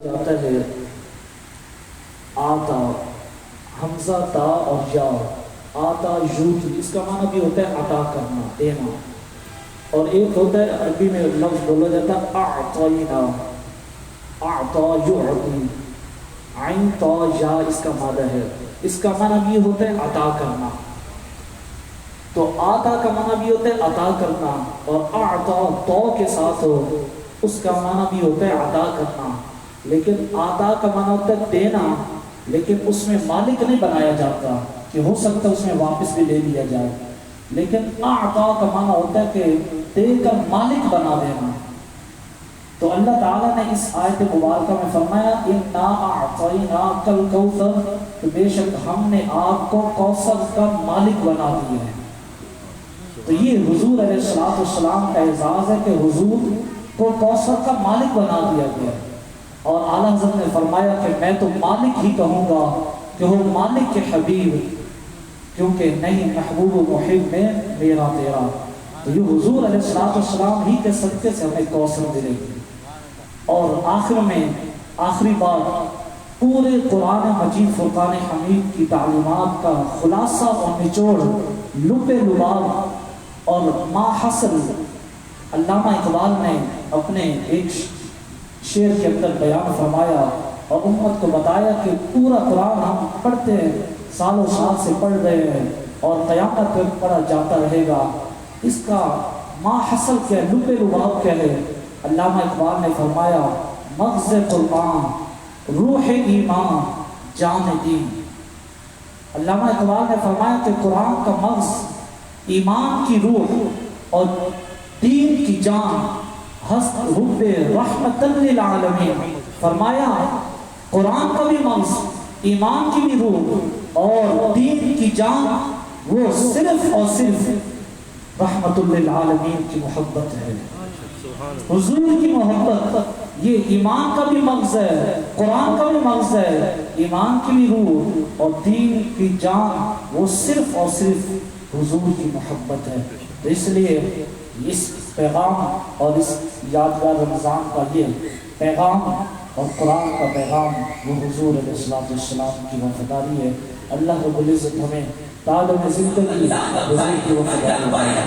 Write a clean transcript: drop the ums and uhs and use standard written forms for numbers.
جاتا ہے آتا، حمزہ تا اور یا آتا یوت، اس کا معنی بھی ہوتا ہے عطا کرنا، دینا. اور ایک ہوتا ہے عربی میں لفظ بولا جاتا ہے اعطینا، اعطا یعطی، عین تا یا اس کا معنی ہے. اس کا معنی بھی ہوتا ہے عطا کرنا. تو آتا کا معنی بھی ہوتا ہے عطا کرنا، اور اعطا تو کے ساتھ ہو اس کا معنی بھی ہوتا ہے عطا کرنا. لیکن آتا کا معنی ہوتا ہے دینا، لیکن اس میں مالک نہیں بنایا جاتا کہ ہو سکتا ہے اس میں واپس بھی لے لیا جائے. لیکن اعطا کا معنی ہوتا ہے کہ دے کر مالک بنا دینا. تو اللہ تعالیٰ نے اس آیت مبارکہ میں فرمایا اِنَّا أَعْطَيْنَاكَ الْكَوْثَرَ، کہ بے شک ہم نے آپ کو کوثر کا مالک بنا دیا ہے. تو یہ حضور علیہ السلام کا اعزاز ہے کہ حضور کو کوثر کا مالک بنا دیا گیا. اور اعلیٰ حضرت نے فرمایا کہ میں تو مالک ہی کہوں گا کہ وہ مالک کے حبیب، کیونکہ نہیں محبوب و محب میں میرا تیرا. تو یہ حضور علیہ السلام ہی کے صدقے سے ہمیں کوثر ملے گی. اور آخر میں آخری بات، پورے قرآن مجید فرقان حمید کی تعلیمات کا خلاصہ اور نچوڑ، لب لباب اور ما حصل علامہ اقبال نے اپنے ایک شعر کے اندر بیان فرمایا اور امت کو بتایا کہ پورا قرآن ہم پڑھتے ہیں، سالوں سال سے پڑھ رہے ہیں اور قیامت تک پڑھا جاتا رہے گا. اس کا ما حصل کیا، لب لباب کیا ہے؟ علامہ اقبال نے فرمایا مغز قرآن روح ایمان جان دین. علامہ اقبال نے فرمایا کہ قرآن کا مغز ایمان کی روح اور دین کی جان، حسب حب رحمت للعالمین. فرمایا قرآن کا بھی مغز، ایمان کی بھی روح اور دین کی جان، وہ صرف اور صرف رحمت للعالمین کی محبت ہے، حضور کی محبت. یہ ایمان کا بھی مغز ہے، قرآن کا بھی مغز ہے، ایمان کی بھی روح اور دین کی جان، وہ صرف اور صرف حضور کی محبت ہے. تو اس لیے اس پیغام اور اس یادگار رمضان کا یہ پیغام اور قرآن کا پیغام وہ حضور علیہ السلام کی وفاداری ہے. اللہ رب العزت ہمیں تعالی میں زندگی حضور کی وفاداری ہے.